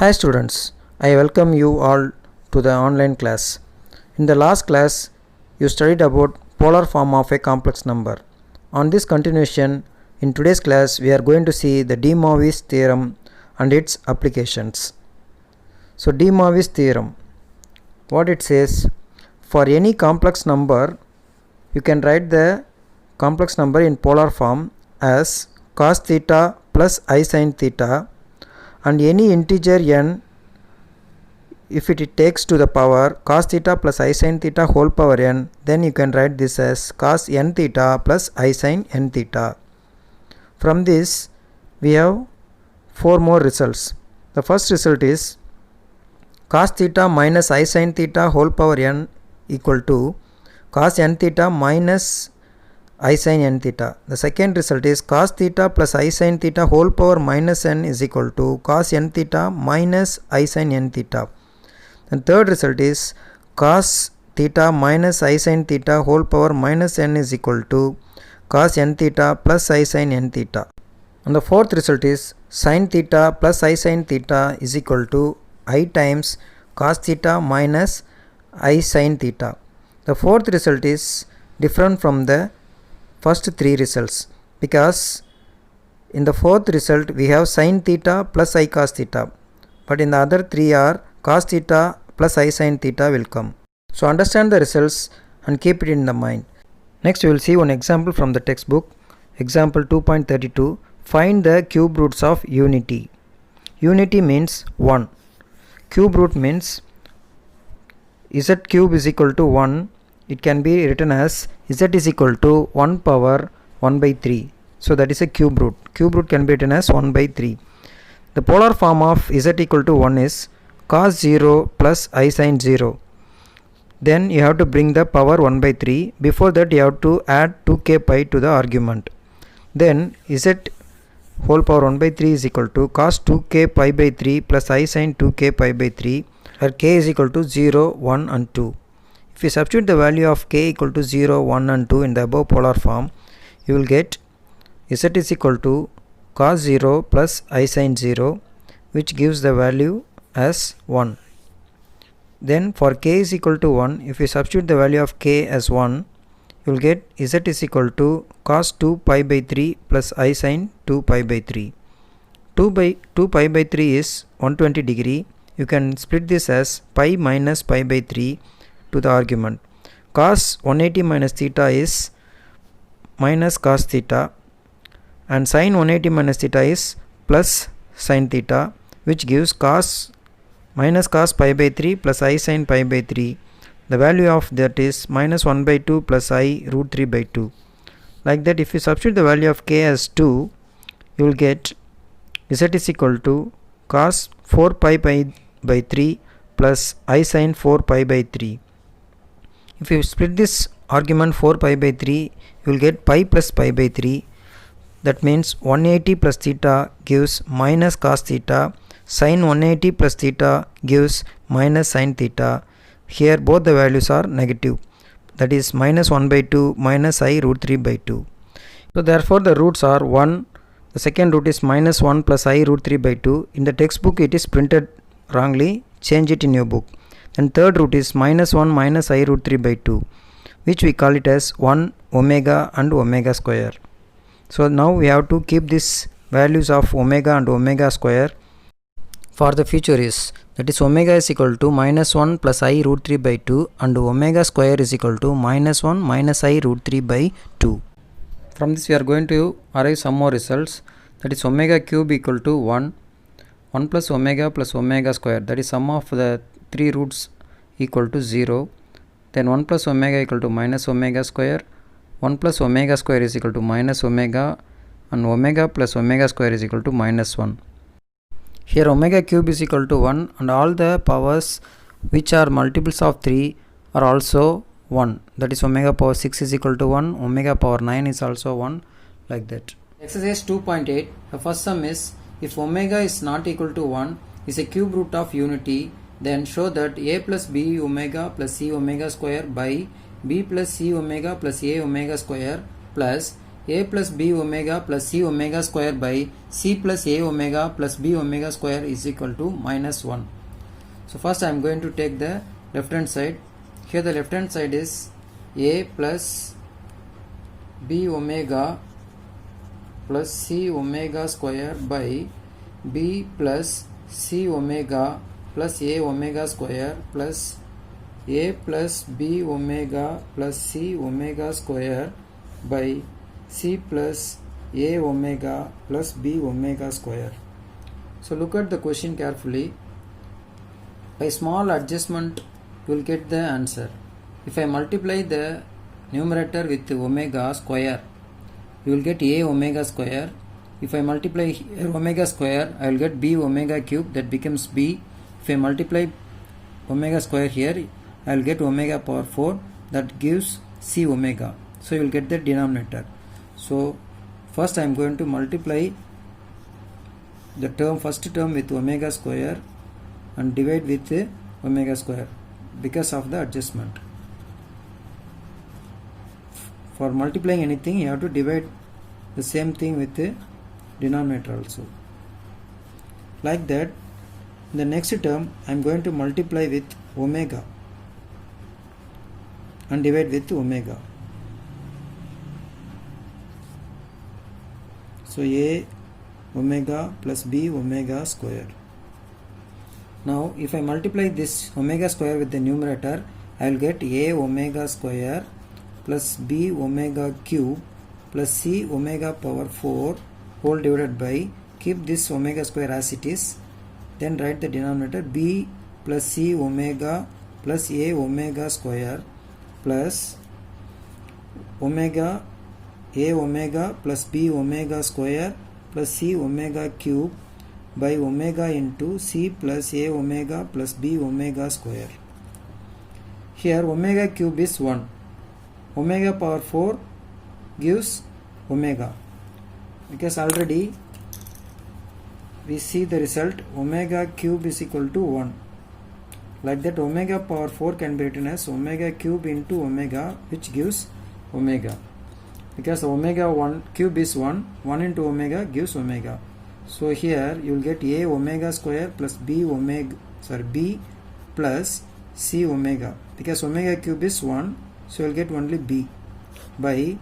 Hi students, I welcome you all to the online class. In the last class, you studied about polar form of a complex number. On this continuation, in today's class, we are going to see the De Moivre's theorem and its applications. So De Moivre's theorem, what it says, for any complex number, you can write the complex number in polar form as cos theta plus I sin theta, and any integer n, if it takes to the power cos theta plus I sin theta whole power n, then you can write this as cos n theta plus I sin n theta. From this we have four more results. The first result is cos theta minus I sin theta whole power n equal to cos n theta minus I sin n theta. The second result is cos theta plus I sin theta whole power minus n is equal to cos n theta minus I sin n theta. And third result is cos theta minus I sin theta whole power minus n is equal to cos n theta plus I sin n theta. And the fourth result is sin theta plus I sin theta is equal to I times cos theta minus I sin theta. The fourth result is different from the first three results, because in the fourth result we have sin theta plus I cos theta, but in the other three are cos theta plus I sin theta will come. So understand the results and keep it in the mind. Next we will see one example from the textbook. Example 2.32. Find the cube roots of unity. Unity means 1. Cube root means z cube is equal to 1. It can be written as z is equal to 1 power 1 by 3. So that is a cube root. Cube root can be written as 1 by 3. The polar form of z equal to 1 is cos 0 plus I sin 0. Then you have to bring the power 1 by 3. Before that you have to add 2k pi to the argument. Then z whole power 1 by 3 is equal to cos 2k pi by 3 plus I sin 2k pi by 3, where k is equal to 0, 1 and 2. If you substitute the value of k equal to 0, 1 and 2 in the above polar form, you will get z is equal to cos 0 plus I sin 0, which gives the value as 1. Then for k is equal to 1, if you substitute the value of k as 1, you will get z is equal to cos 2 pi by 3 plus I sin 2 pi by 3. 2 pi by 3 is 120 degree. You can split this as pi minus pi by 3 to the argument. Cos 180 minus theta is minus cos theta, and sin 180 minus theta is plus sin theta, which gives cos minus cos pi by 3 plus I sin pi by 3. The value of that is minus 1 by 2 plus I root 3 by 2. Like that, if you substitute the value of k as 2, you will get z is equal to cos 4 pi by 3 plus I sin 4 pi by 3. If you split this argument 4 pi by 3, you will get pi plus pi by 3. That means 180 plus theta gives minus cos theta. Sin 180 plus theta gives minus sin theta. Here both the values are negative. That is minus 1 by 2 minus I root 3 by 2. So therefore the roots are 1. The second root is minus 1 plus I root 3 by 2. In the textbook it is printed wrongly. Change it in your book. And third root is minus 1 minus I root 3 by 2, which we call it as 1 omega and omega square. So now we have to keep these values of omega and omega square for the future is, that is omega is equal to minus 1 plus I root 3 by 2 and omega square is equal to minus 1 minus I root 3 by 2. From this we are going to arrive some more results, that is omega cube equal to 1 plus omega square, that is sum of the three roots equal to 0. Then 1 plus omega equal to minus omega square. 1 plus omega square is equal to minus omega, and omega plus omega square is equal to minus 1. Here omega cube is equal to 1 and all the powers which are multiples of 3 are also 1. That is omega power 6 is equal to 1, omega power 9 is also 1, like that. Exercise 2.8. The first sum is, if omega is not equal to 1 is a cube root of unity, then show that a plus b omega plus c omega square by b plus c omega plus a omega square plus a plus b omega plus c omega square by c plus a omega plus b omega square is equal to minus 1. So first I am going to take the left hand side. Here the left hand side is a plus b omega plus c omega square by b plus c omega plus a omega square plus a plus b omega plus c omega square by c plus a omega plus b omega square. So look at the question carefully. By small adjustment you will get the answer. If I multiply the numerator with omega square, you will get a omega square. If I multiply here omega square, I will get b omega cube, that becomes b. If I multiply omega square here, I will get omega power 4, that gives c omega. So you will get the denominator. So first I am going to multiply the first term with omega square and divide with omega square because of the adjustment. For multiplying anything, you have to divide the same thing with the denominator also. Like that, the next term I am going to multiply with omega and divide with omega. So a omega plus b omega square. Now if I multiply this omega square with the numerator, I will get a omega square plus b omega cube plus c omega power 4 whole divided by, keep this omega square as it is, then write the denominator b plus c omega plus a omega square plus omega a omega plus b omega square plus c omega cube by omega into c plus a omega plus b omega square. Here omega cube is 1. Omega power 4 gives omega, because already we see the result omega cube is equal to 1. Like that, omega power 4 can be written as omega cube into omega, which gives omega, because omega 1 cube is 1 into omega gives omega. So here you will get a omega square plus b plus c omega, because omega cube is 1, so you will get only b, by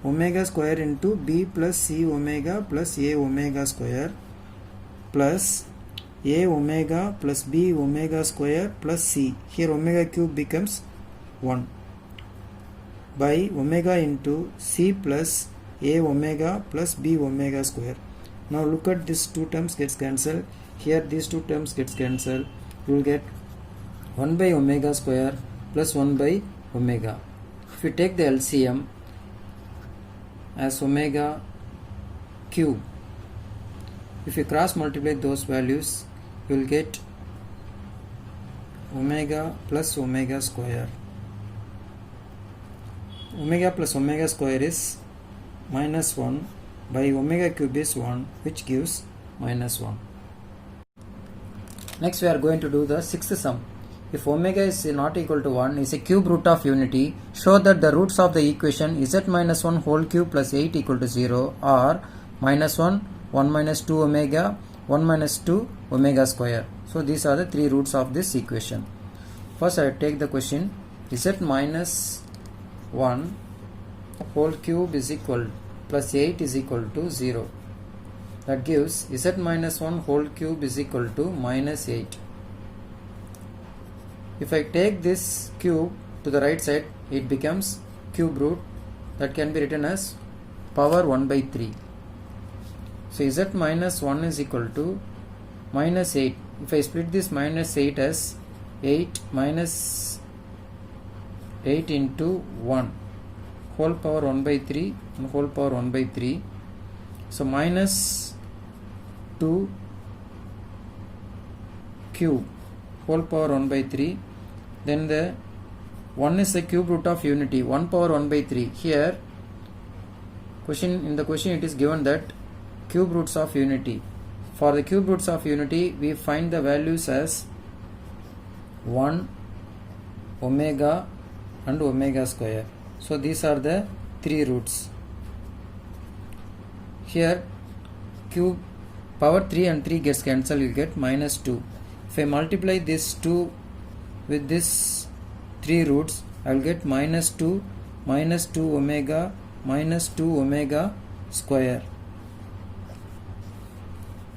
omega square into b plus c omega plus a omega square plus a omega plus b omega square plus c. Here omega cube becomes 1, by omega into c plus a omega plus b omega square. Now look at this two terms gets cancelled. Here these two terms gets cancelled. You will get 1 by omega square plus 1 by omega. If you take the LCM as omega cube, if you cross multiply those values, you will get omega plus omega square. Omega plus omega square is minus 1 by omega cube is 1, which gives minus 1. Next we are going to do the sixth sum. If omega is not equal to 1 is a cube root of unity, show that the roots of the equation z minus 1 whole cube plus 8 equal to 0 are minus 1, 1 minus 2 omega, 1 minus 2 omega square. So these are the three roots of this equation. First I take the question, z minus 1 whole cube is equal plus 8 is equal to 0. That gives z minus 1 whole cube is equal to minus 8. If I take this cube to the right side, it becomes cube root, that can be written as power 1 by 3. So z minus 1 is equal to minus 8. If I split this minus 8 as 8 minus 8 into 1 whole power 1 by 3 and whole power 1 by 3. So minus 2 cube whole power 1 by 3. Then the 1 is the cube root of unity, 1 power 1 by 3. Here in the question it is given that cube roots of unity. For the cube roots of unity, we find the values as 1, omega and omega square. So these are the three roots. Here cube power 3 and 3 gets cancelled, you get minus 2. If I multiply this 2 with this 3 roots, I will get minus 2 omega minus 2 omega square.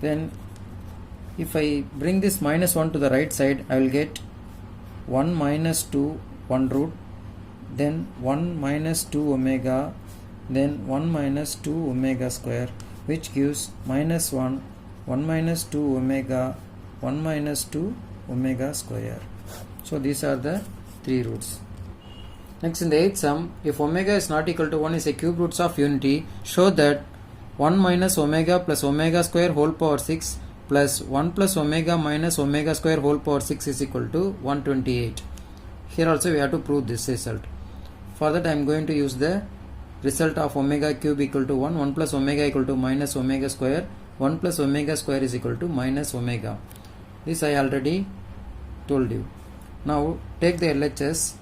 Then if I bring this minus 1 to the right side, I will get 1 minus 2 1 root, then 1 minus 2 omega, then 1 minus 2 omega square, which gives minus 1 minus 2 omega 1 minus 2 omega square. So these are the 3 roots. Next, in the 8th sum, if omega is not equal to 1 is a cube roots of unity, show that 1 minus omega plus omega square whole power 6 plus 1 plus omega minus omega square whole power 6 is equal to 128. Here also we have to prove this result. For that I am going to use the result of omega cube equal to 1, 1 plus omega equal to minus omega square, 1 plus omega square is equal to minus omega. This I already told you. Now take the LHS.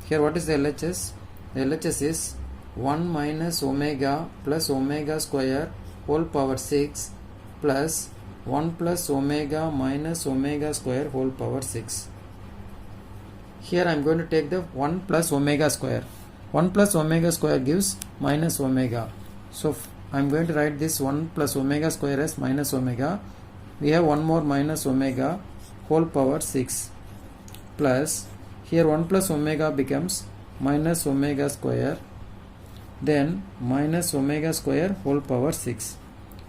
Here what is the LHS? The LHS is 1 minus omega plus omega square whole power 6 plus 1 plus omega minus omega square whole power 6. Here I am going to take the 1 plus omega square. 1 plus omega square gives minus omega. So I am going to write this 1 plus omega square as minus omega. We have one more minus omega whole power 6 plus here 1 plus omega becomes minus omega square, then minus omega square whole power 6.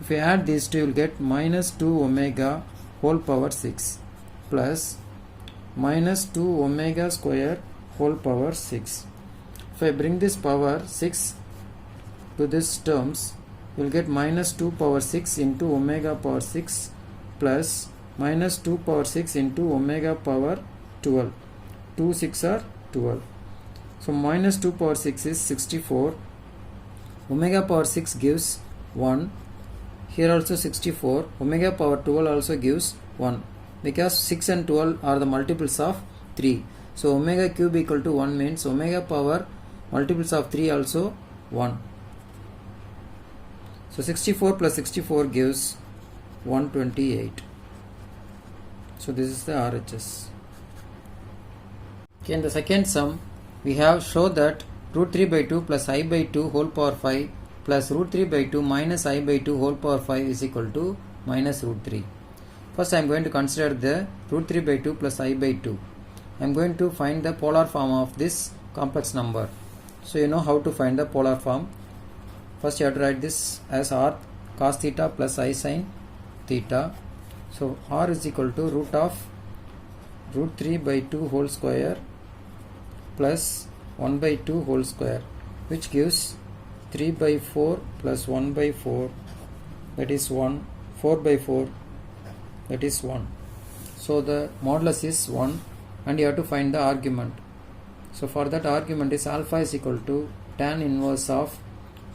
If you add these two, you will get minus 2 omega whole power 6 plus minus 2 omega square whole power 6. If I bring this power 6 to this terms, you will get minus 2 power 6 into omega power 6 plus minus 2 power 6 into omega power 12. 2 6 are 12. So minus 2 power 6 is 64. Omega power 6 gives 1. Here also 64. Omega power 12 also gives 1. Because 6 and 12 are the multiples of 3. So omega cube equal to 1 means omega power multiples of 3 also 1. So 64 plus 64 gives 128. So this is the RHS. Okay, in the second sum, we have show that root 3 by 2 plus I by 2 whole power 5 plus root 3 by 2 minus I by 2 whole power 5 is equal to minus root 3. First I am going to consider the root 3 by 2 plus I by 2. I am going to find the polar form of this complex number. So you know how to find the polar form. First you have to write this as r cos theta plus I sin theta. So r is equal to root of root 3 by 2 whole square plus 1 by 2 whole square, which gives 3 by 4 plus 1 by 4, that is 1, 4 by 4, that is 1. So the modulus is 1 and you have to find the argument. So for that argument is alpha is equal to tan inverse of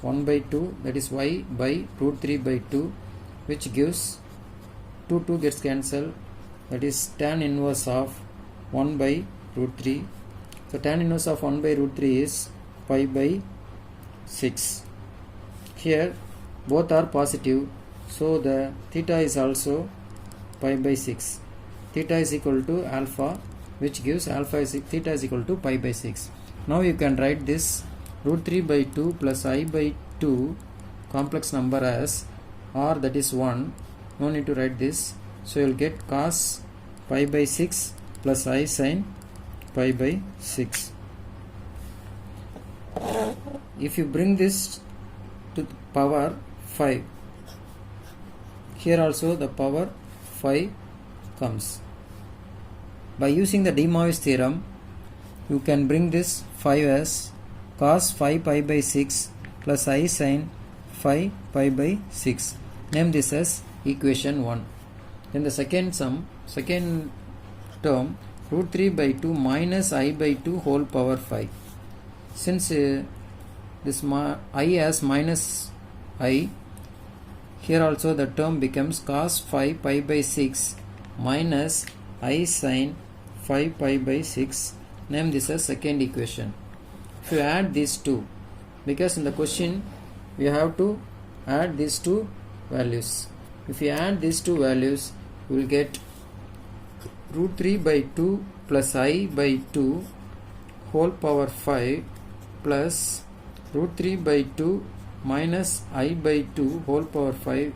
1 by 2, that is y by root 3 by 2, which gives 2 gets cancelled, that is tan inverse of 1 by root 3. So tan inverse of 1 by root 3 is pi by 6. Here both are positive, so the theta is also pi by 6. Theta is equal to alpha, which gives theta is equal to pi by 6. Now you can write this root 3 by 2 plus I by 2 complex number as r, that is 1. No need to write this. So you will get cos pi by 6 plus I sin pi by 6. If you bring this to the power 5, here also the power 5 comes. By using the De Moivre's theorem, you can bring this 5 as cos 5 pi by 6 plus I sin 5 pi by 6. Name this as equation 1. Then the second term, root 3 by 2 minus I by 2 whole power 5. Since this I has minus I, here also the term becomes cos 5 pi by 6 minus I sin 5 pi by 6. Name this as second equation. If you add these two, because in the question we have to add these two values. If you add these two values, you will get root 3 by 2 plus I by 2 whole power 5 plus root 3 by 2 minus I by 2 whole power 5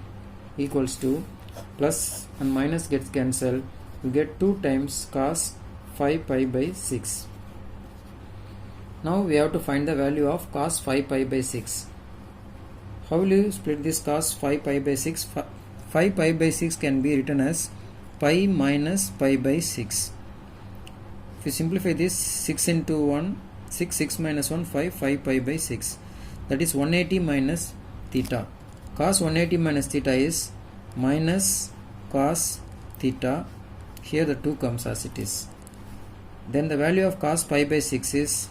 equals to plus and minus gets cancelled. You get 2 times cos 5 pi by 6. Now we have to find the value of cos 5 pi by 6. How will you split this cos 5 pi by 6? 5 pi by 6 can be written as pi minus pi by 6. If you simplify this, 6 into 1, 6 minus 1, 5 pi by 6. That is 180 minus theta. Cos 180 minus theta is minus cos theta. Here the 2 comes as it is. Then the value of cos pi by 6 is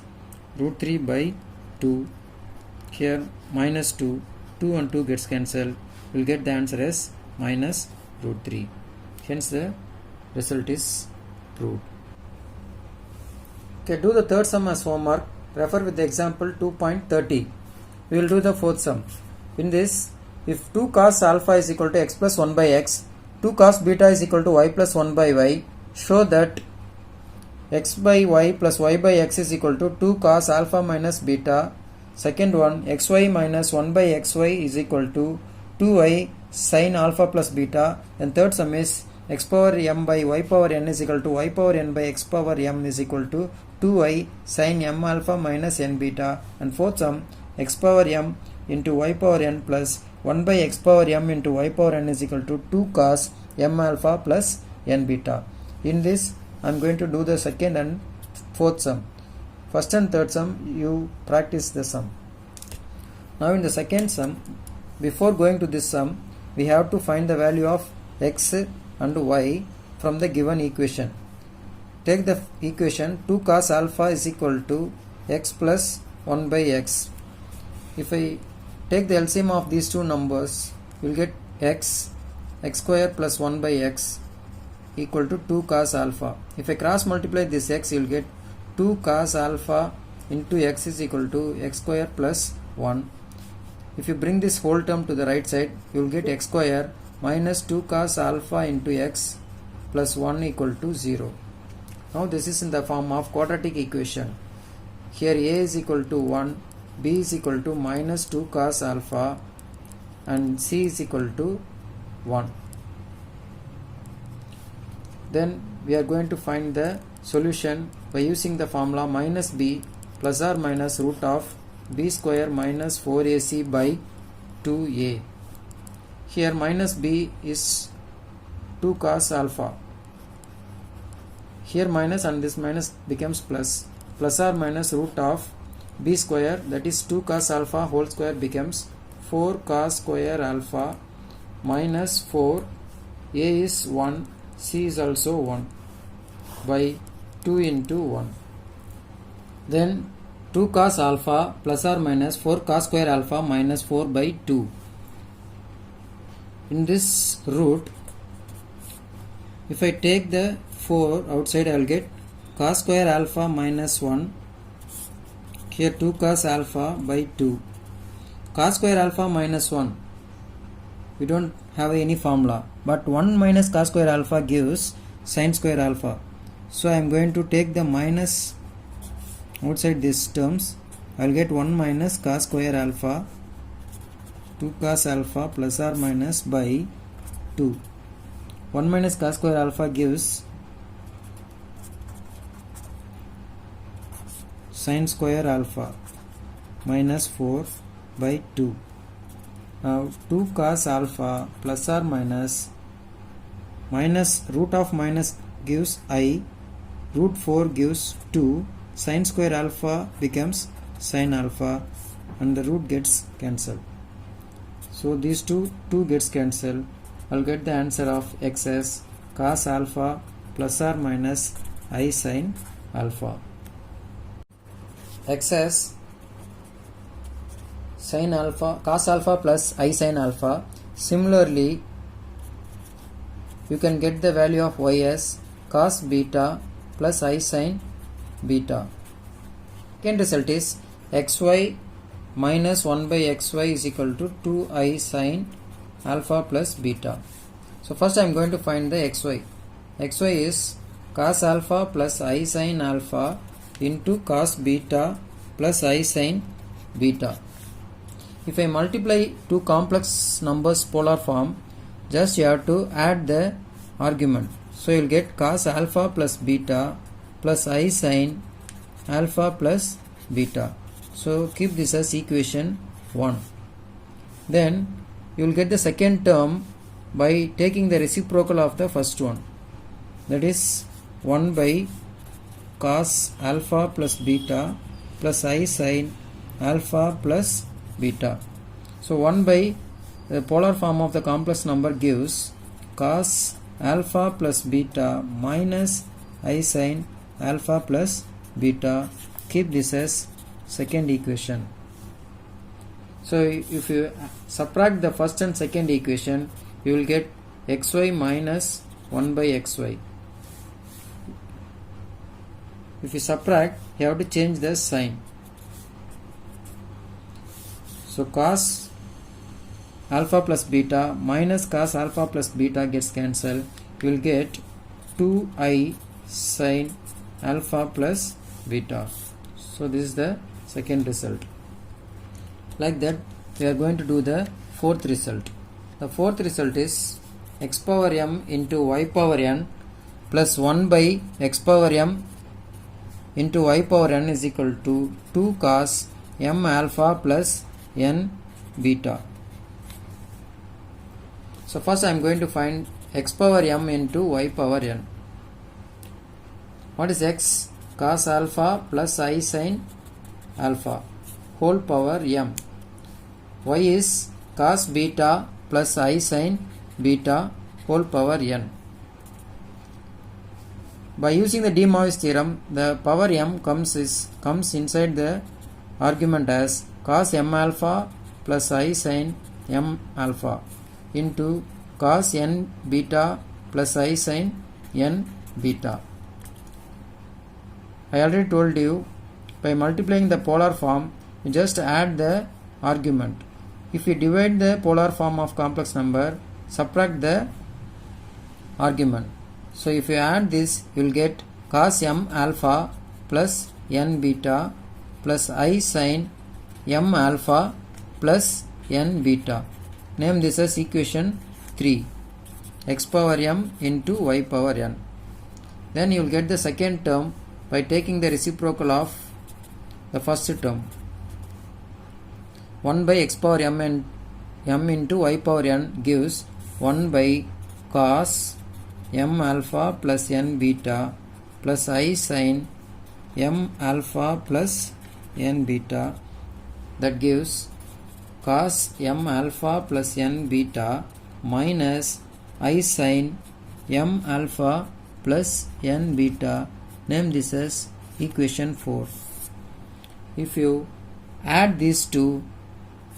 root 3 by 2. Here minus 2. 2 and 2 gets cancelled. We will get the answer as minus root 3. Hence the result is proved. Okay, do the third sum as homework. Refer with the example 2.30. We will do the fourth sum. In this, if 2 cos alpha is equal to x plus 1 by x, 2 cos beta is equal to y plus 1 by y, show that x by y plus y by x is equal to 2 cos alpha minus beta. Second one, xy minus 1 by xy is equal to 2y sin alpha plus beta. And third sum is x power m by y power n is equal to y power n by x power m is equal to 2y sin m alpha minus n beta. And fourth sum, x power m into y power n plus 1 by x power m into y power n is equal to 2 cos m alpha plus n beta. In this, I am going to do the second and fourth sum. First and third sum, you practice the sum. Now in the second sum, before going to this sum, we have to find the value of x and y from the given equation. Take the equation 2 cos alpha is equal to x plus 1 by x. If I take the LCM of these two numbers, you will get x square plus 1 by x equal to 2 cos alpha. If I cross multiply this x, you will get 2 cos alpha into x is equal to x square plus 1. If you bring this whole term to the right side, you will get x square minus 2 cos alpha into x plus 1 equal to 0. Now this is in the form of quadratic equation. Here a is equal to 1, b is equal to minus 2 cos alpha and c is equal to 1. Then we are going to find the solution by using the formula minus b plus or minus root of b square minus 4ac by 2a. Here minus b is 2 cos alpha. Here minus and this minus becomes plus or minus root of b square, that is 2 cos alpha whole square becomes 4 cos square alpha minus 4, a is 1, c is also 1 by 2 into 1. Then 2 cos alpha plus or minus 4 cos square alpha minus 4 by 2. In this root, if I take the 4 outside, I will get cos square alpha minus 1. Here 2 cos alpha by 2. Cos square alpha minus 1. We don't have any formula, but 1 minus cos square alpha gives sin square alpha. So I am going to take the minus outside these terms. I will get 1 minus cos square alpha, 2 cos alpha plus or minus by 2. 1 minus cos square alpha gives sin square alpha minus 4 by 2. Now 2 cos alpha plus or minus root of minus gives I, root 4 gives 2, sin square alpha becomes sin alpha and the root gets cancelled. So these two gets cancelled. I'll get the answer of x as cos alpha plus or minus I sin alpha. X as sin alpha, cos alpha plus I sin alpha. Similarly, you can get the value of y as cos beta plus I sin beta. Second result is xy minus 1 by xy is equal to 2i sin alpha plus beta. So first I am going to find the xy. Xy is cos alpha plus I sin alpha into cos beta plus I sin beta. If I multiply two complex numbers polar form, just you have to add the argument. So you will get cos alpha plus beta plus I sin alpha plus beta. So keep this as equation 1. Then you will get the second term by taking the reciprocal of the first one. That is 1 by cos alpha plus beta plus I sin alpha plus beta. So 1 by the polar form of the complex number gives cos alpha plus beta minus I sin alpha plus beta. Keep this as second equation. So if you subtract the first and second equation, you will get xy minus 1 by xy. If you subtract, you have to change the sign. So cos alpha plus beta minus cos alpha plus beta gets cancelled. You will get 2i sin alpha plus beta. So this is the second result. Like that, we are going to do the fourth result. The fourth result is x power m into y power n plus 1 by x power m into y power n is equal to 2 cos m alpha plus n beta. So first I am going to find x power m into y power n. What is x? Cos alpha plus I sin alpha whole power m. Y is cos beta plus I sin beta whole power n. By using the De Moivre's theorem, the power m comes inside the argument as cos m alpha plus I sin m alpha into cos n beta plus I sin n beta. I already told you, by multiplying the polar form, you just add the argument. If you divide the polar form of complex number, subtract the argument. So if you add this, you will get cos m alpha plus n beta plus I sin m alpha plus n beta. Name this as equation 3. X power m into y power n. Then you will get the second term by taking the reciprocal of the first term. 1 by x power m and m into y power n gives 1 by cos m alpha plus n beta plus I sin m alpha plus n beta. That gives cos m alpha plus n beta minus I sin m alpha plus n beta. Name this as equation 4. If you add these two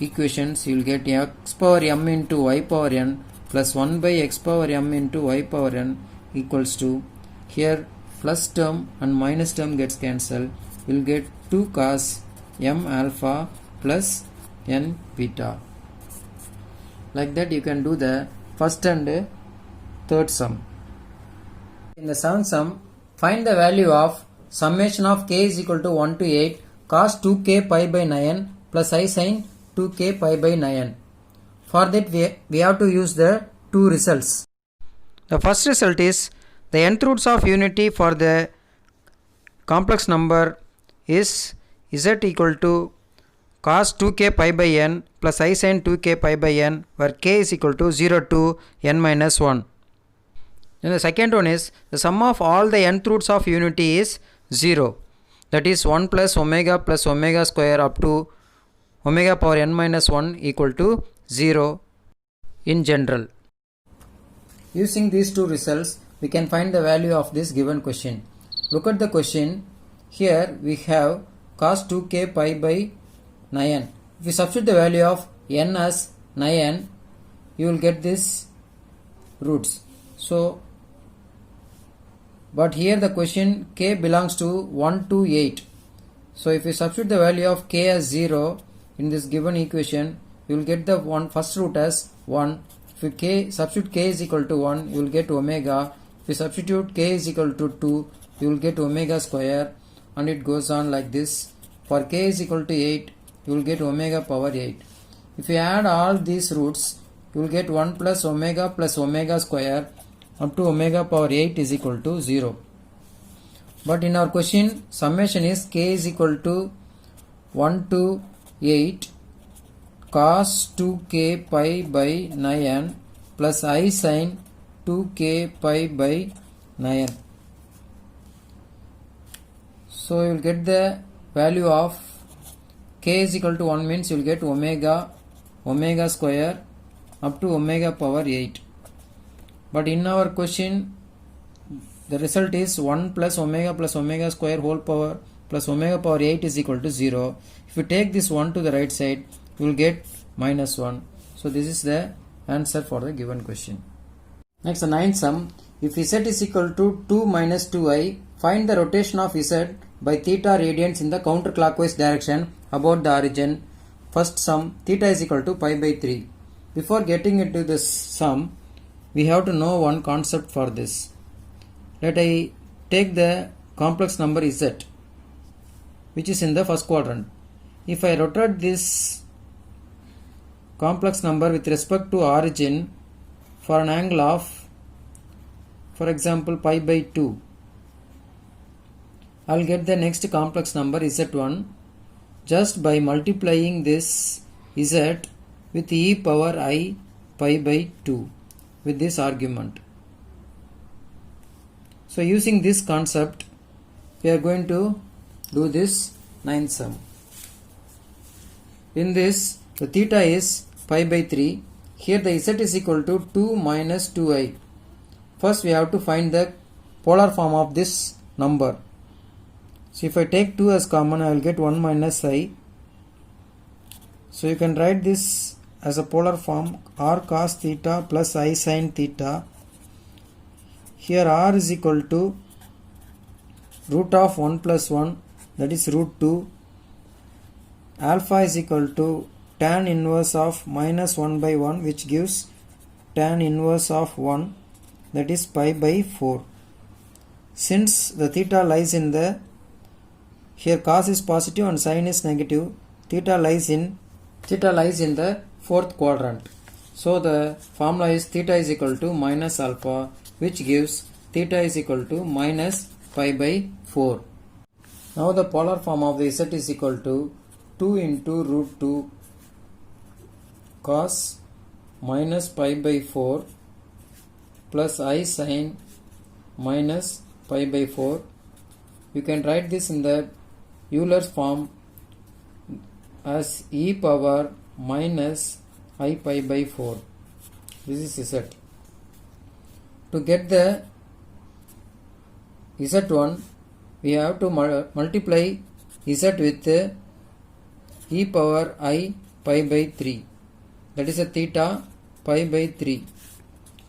equations, you will get x power m into y power n plus 1 by x power m into y power n equals to, here plus term and minus term gets cancelled. You will get 2 cos m alpha plus n beta. Like that you can do the first and third sum. In the seventh sum, find the value of summation of k is equal to 1 to 8 cos 2k pi by 9 plus I sin 2k pi by 9. For that we have to use the two results. The first result is the nth roots of unity for the complex number is z equal to cos 2k pi by n plus I sin 2k pi by n, where k is equal to 0 to n minus 1. Then the second one is the sum of all the nth roots of unity is 0. That is 1 plus omega square up to omega power n minus 1 equal to 0 in general. Using these two results, we can find the value of this given question. Look at the question. Here we have cos 2k pi by 9. If you substitute the value of n as 9, you will get this roots. So, but here the question k belongs to 1 to 8. So if you substitute the value of k as 0, in this given equation, you will get the first root as 1. If you substitute k is equal to 1, you will get omega. If you substitute k is equal to 2, you will get omega square, and it goes on like this. For k is equal to 8, you will get omega power 8. If you add all these roots, you will get 1 plus omega square up to omega power 8 is equal to 0. But in our question, summation is k is equal to 1 to 8 cos 2k pi by 9 plus I sin 2k pi by 9. So you will get the value of k is equal to 1 means you will get omega square up to omega power 8. But in our question, the result is 1 plus omega square whole power plus omega power 8 is equal to 0. If you take this 1 to the right side, you will get minus 1. So this is the answer for the given question. Next, the ninth sum. If z is equal to 2 minus 2i, find the rotation of z by theta radians in the counterclockwise direction about the origin. First sum, theta is equal to pi by 3. Before getting into this sum, we have to know one concept for this. Let I take the complex number z, which is in the first quadrant. If I rotate this complex number with respect to origin for an angle of, for example, pi by 2, I will get the next complex number z1 just by multiplying this z with e power I pi by 2 with this argument. So using this concept, we are going to do this ninth sum. In this, the theta is pi by 3. Here the z is equal to 2 minus 2i. First we have to find the polar form of this number. So if I take 2 as common, I will get 1 minus I. So you can write this as a polar form, r cos theta plus I sin theta. Here r is equal to root of 1 plus 1, that is root 2. Alpha is equal to tan inverse of minus 1 by 1, which gives tan inverse of 1, that is pi by 4. Since the theta lies in the, here cos is positive and sin is negative, theta lies in the fourth quadrant. So the formula is theta is equal to minus alpha, which gives theta is equal to minus pi by 4. Now the polar form of the z is equal to 2 into root 2 cos minus pi by 4 plus I sin minus pi by 4. You can write this in the Euler's form as e power minus I pi by 4. This is z. To get the z1, we have to multiply z with e power I pi by 3. That is a theta pi by 3.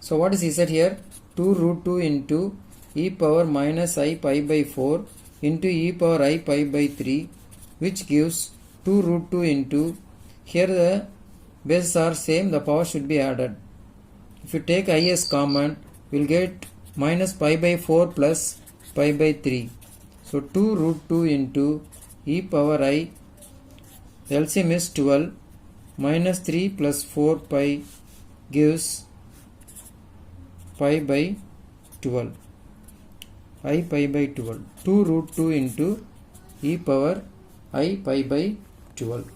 So what is z here? 2 root 2 into e power minus I pi by 4 into e power I pi by 3, which gives 2 root 2 into, here the bases are same, the power should be added. If you take I as common, you will get minus pi by 4 plus pi by 3. So 2 root 2 into e power I, the LCM is 12, minus 3 plus 4 pi gives pi by 12. I pi by 12. 2 root 2 into e power I pi by 12.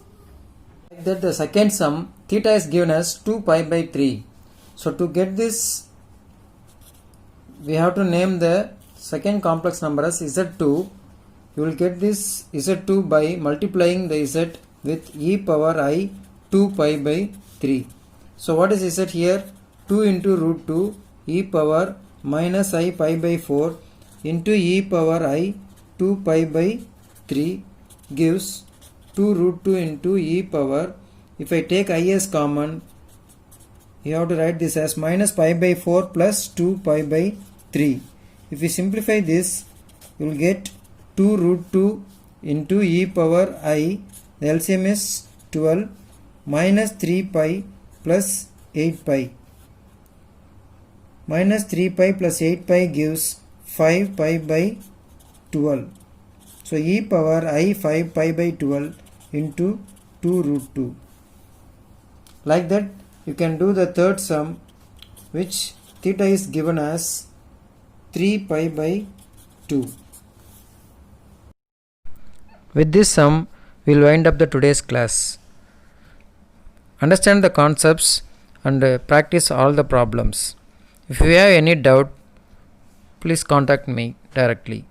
Like that, the second sum, theta is given as 2 pi by 3. So to get this, we have to name the second complex number as z2. You will get this z2 by multiplying the z with e power I 2 pi by 3. So what is z here? 2 into root 2 e power minus I pi by 4 into e power I 2 pi by 3 gives 2 root 2 into e power. If I take I as common, you have to write this as minus pi by 4 plus 2 pi by 3. If we simplify this, you will get 2 root 2 into e power I, the LCM is 12 minus 3 pi plus 8 pi. Minus 3 pi plus 8 pi gives 5 pi by 12. So e power I 5 pi by 12 into 2 root 2. Like that you can do the third sum, which theta is given as 3 pi by 2. With this sum, we will wind up the today's class. Understand the concepts and practice all the problems. If you have any doubt, please contact me directly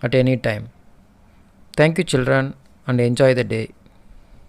at any time. Thank you children and enjoy the day.